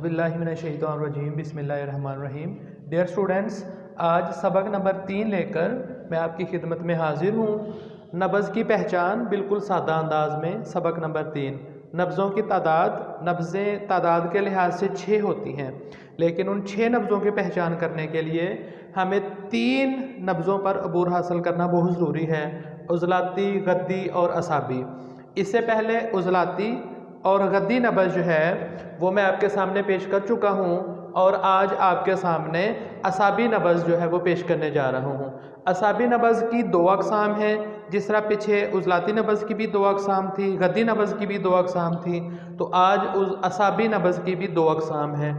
औज़ुबिल्लाहिमिनश्शैतानिर्रजीम बिस्मिल्लाहिर्रहमानिर्रहीम। Dear students, आज सबक नंबर 3 लेकर मैं आपकी खिदमत में हाजिर हूँ। नब्ज़ की पहचान बिल्कुल सादा अंदाज में। सबक नंबर 3, नब्ज़ों की तादाद। नब्ज़ें तादाद के लिहाज से 6 होती हैं, लेकिन उन 6 नब्ज़ों की पहचान करने के लिए हमें 3 नब्ज़ों पर अबूर हासिल करना बहुत ज़रूरी है: उज़लाती, गद्दी और असाबी। इससे पहले उज़लाती और गद्दी नब्ज़ जो है वो मैं आपके सामने पेश कर चुका हूँ, और आज आपके सामने असाबी नब्ज़ जो है वो पेश करने जा रहा हूँ। असाबी नब्ज़ की 2 अक़साम हैं। जिस तरह पीछे उज़लाती नब्ज़ की भी 2 अक़साम थी, गद्दी नब्ज़ की भी 2 अक़साम थी, तो आज उस असाबी नब्ज़ की भी 2 अक़साम हैं।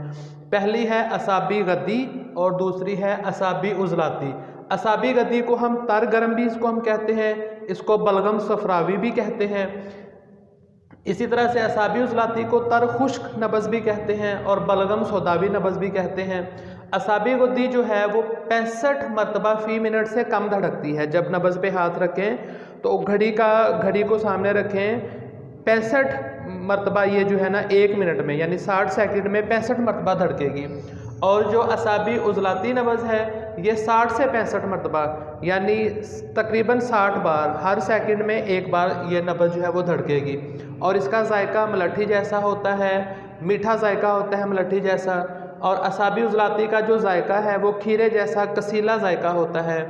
पहली है असाबी गद्दी और दूसरी है असाबी उज़लाती। असाबी गद्दी को हम तर गरम भी इसको हम कहते हैं, इसको बलगम सफ़रावी भी कहते हैं। इसी तरह से असाबी उज़लाती को तर खुश्क नब्ज़ भी कहते हैं और बलगम सौदावी नब्ज़ भी कहते हैं। असाबी गद्दी जो है वो 65 मरतबा फ़ी मिनट से कम धड़कती है। जब नब्ज़ पे हाथ रखें तो घड़ी को सामने रखें, 65 मरतबा ये जो है ना 1 मिनट में, यानी 60 सेकंड में 65 मरतबा धड़केगी। और जो असाबी उज़लाती नब्ज़ है ये 60 से 65 मरतबा, यानी तकरीबन 60 बार, हर सेकंड में 1 बार ये नब्ज़ जो है वो धड़केगी। और इसका जायका मलट्ठी जैसा होता है, मीठा जायका होता है मलट्ठी जैसा। और असाबी उज़लाती का जो जायका है वो खीरे जैसा कसीला जायका होता है।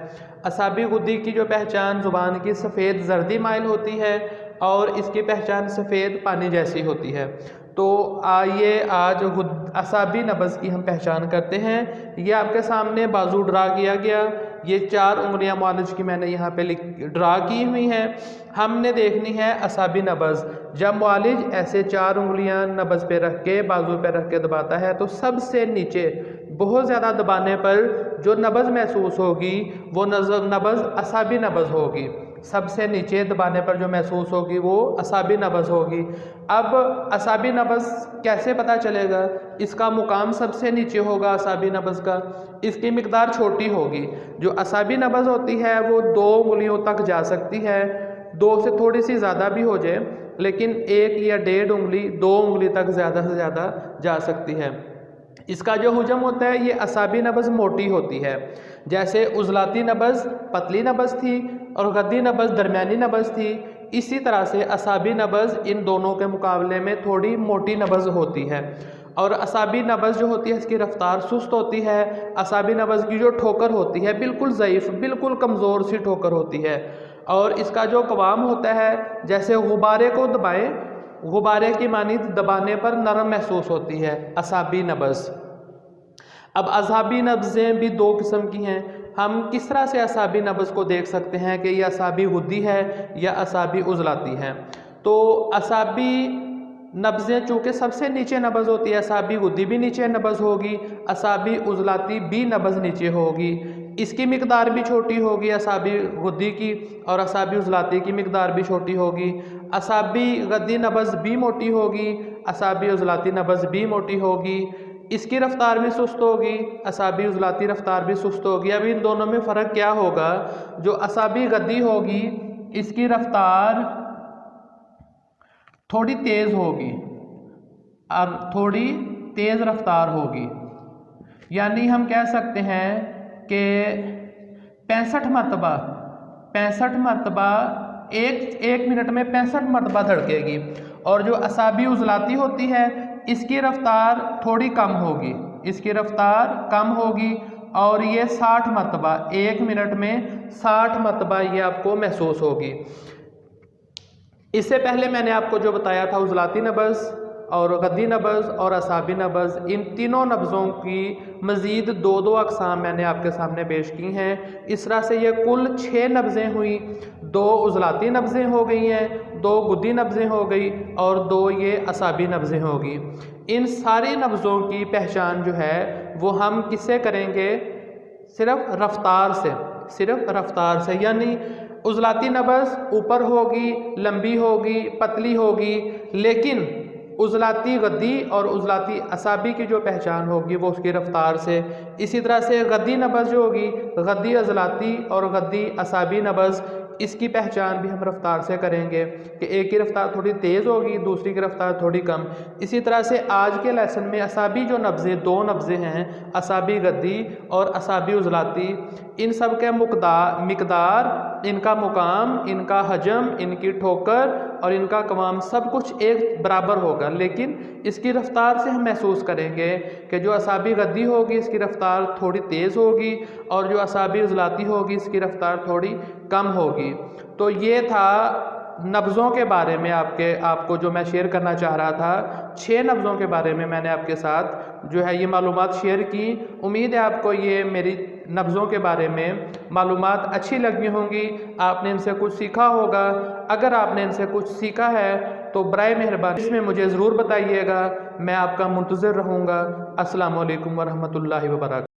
असाबी गद्दी की जो पहचान ज़ुबान की सफ़ेद जर्दी माइल होती है और इसकी पहचान सफ़ेद पानी जैसी होती है। तो आइए आज असाबी नब्ज़ की हम पहचान करते हैं। ये आपके सामने बाजू ड्रा किया गया, ये 4 उंगलियां मुआलिज की मैंने यहाँ पे ड्रा की हुई हैं। हमने देखनी है असाबी नब्ज़। जब मुआलिज ऐसे 4 उंगलियां नब्ज़ पे रख के, बाजू पे रख के दबाता है, तो सबसे नीचे बहुत ज़्यादा दबाने पर जो नब्ज़ महसूस होगी वो नब्ज़ असाबी नब्ज़ होगी। सबसे नीचे दबाने पर जो महसूस होगी वो असाबी नब्ज़ होगी। अब असाबी नब्ज़ कैसे पता चलेगा? इसका मुकाम सबसे नीचे होगा असाबी नब्ज़ का, इसकी मिकदार छोटी होगी। जो असाबी नब्ज़ होती है वो 2 उंगलियों तक जा सकती है, 2 से थोड़ी सी ज़्यादा भी हो जाए, लेकिन 1 या 1.5 उंगली, 2 उंगली तक ज़्यादा से ज़्यादा जा सकती है। इसका जो हुजम होता है ये असाबी नब्ज़ मोटी होती है, जैसे उज़लाती नब्ज़ पतली नब्ज़ थी और गद्दी नब्ज़ दरमियानी नब्ज़ थी। इसी तरह से असाबी नब्ज़ इन दोनों के मुकाबले में थोड़ी मोटी नब्ज़ होती है। और असाबी नब्ज़ जो होती है इसकी रफ्तार सुस्त होती है। असाबी नब्ज़ की जो ठोकर होती है बिल्कुल ज़ईफ़, बिल्कुल कमज़ोर सी ठोकर होती है। और इसका जो कवाम होता है, जैसे गुब्बारे को दबाएं, गुब्बारे की मानिंद दबाने पर नरम महसूस होती है असाबी नब्ज़। अब असाबी नब्ज़ें भी 2 किस्म की हैं। हम किस तरह से असाबी नब्ज़ को देख सकते हैं कि यह असाबी गद्दी है या असाबी उज़लाती है? तो असाबी नब्ज़ें चूँकि सबसे नीचे नब्ज़ होती है, असाबी गद्दी भी नीचे नब्ज़ होगी, असाबी उज़लाती भी नब्ज़ नीचे होगी। इसकी मिकदार भी छोटी होगी असाबी गद्दी की, और असाबी उज़लाती की मिकदार भी छोटी होगी। असाबी गद्दी नब्ज़ भी मोटी होगी, असाबी उज़लाती नब्ज़ भी मोटी होगी। इसकी रफ्तार भी सुस्त होगी, असाबी उज़लाती रफ्तार भी सुस्त होगी। अब इन दोनों में फ़र्क क्या होगा? जो असाबी गद्दी होगी इसकी रफ्तार थोड़ी तेज़ होगी और थोड़ी तेज़ रफ्तार होगी, यानी हम कह सकते हैं कि 65 मरतबा एक मिनट में 65 मरतबा धड़केगी। और जो असाबी उज़लाती होती है इसकी रफ्तार थोड़ी कम होगी, इसकी रफ्तार कम होगी और ये 60 मरतबा, 1 मिनट में 60 मरतबा ये आपको महसूस होगी। इससे पहले मैंने आपको जो बताया था उज़लाती नब्ज़ और गद्दी नब्ज़ और असाबी नब्ज़, इन तीनों नब्ज़ों की मज़ीद 2-2 अक़साम मैंने आपके सामने पेश की हैं। इस तरह से ये कुल 6 नब्ज़ें हुई। 2 उज़लाती नब्ज़ें हो गई हैं, 2 गद्दी नब्ज़ें हो गई और 2 ये असाबी नब्ज़ें होगी। इन सारी नब्ज़ों की पहचान जो है वो हम किससे करेंगे? सिर्फ रफ्तार से, सिर्फ रफ्तार से। यानी उज़लाती नब्ज़ ऊपर होगी, लंबी होगी, पतली होगी, लेकिन उज़लाती गद्दी और उज़लाती असाबी की जो पहचान होगी वो उसकी रफ्तार से। इसी तरह से गद्दी नब्ज़ जो होगी, गद्दी उज़लाती और गद्दी असाबी नब्ज़, इसकी पहचान भी हम रफ्तार से करेंगे कि एक की रफ्तार थोड़ी तेज़ होगी, दूसरी की रफ्तार थोड़ी कम। इसी तरह से आज के लेसन में असाबी जो नब्ज़े, दो नब्ज़े हैं, असाबी गद्दी और असाबी उज़लाती, इन सब के मिकदार, इनका मुकाम, इनका हजम, इनकी ठोकर और इनका कवाम सब कुछ एक बराबर होगा, लेकिन इसकी रफ्तार से हम महसूस करेंगे कि जो असाबी गद्दी होगी इसकी रफ्तार थोड़ी तेज़ होगी और जो असाबी उज़लाती होगी इसकी रफ्तार थोड़ी कम होगी। तो ये था नब्ज़ों के बारे में आपको जो मैं शेयर करना चाह रहा था। 6 नब्ज़ों के बारे में मैंने आपके साथ जो है ये मालूमात शेयर की। उम्मीद है आपको ये मेरी नब्ज़ों के बारे में मालूमात अच्छी लगी होंगी, आपने इनसे कुछ सीखा होगा। अगर आपने इनसे कुछ सीखा है तो बराए मेहरबानी इसमें मुझे ज़रूर बताइएगा, मैं आपका मुंतज़िर रहूँगा। अस्सलामु अलैकुम वरहमतुल्लाहि वबरकातुहू।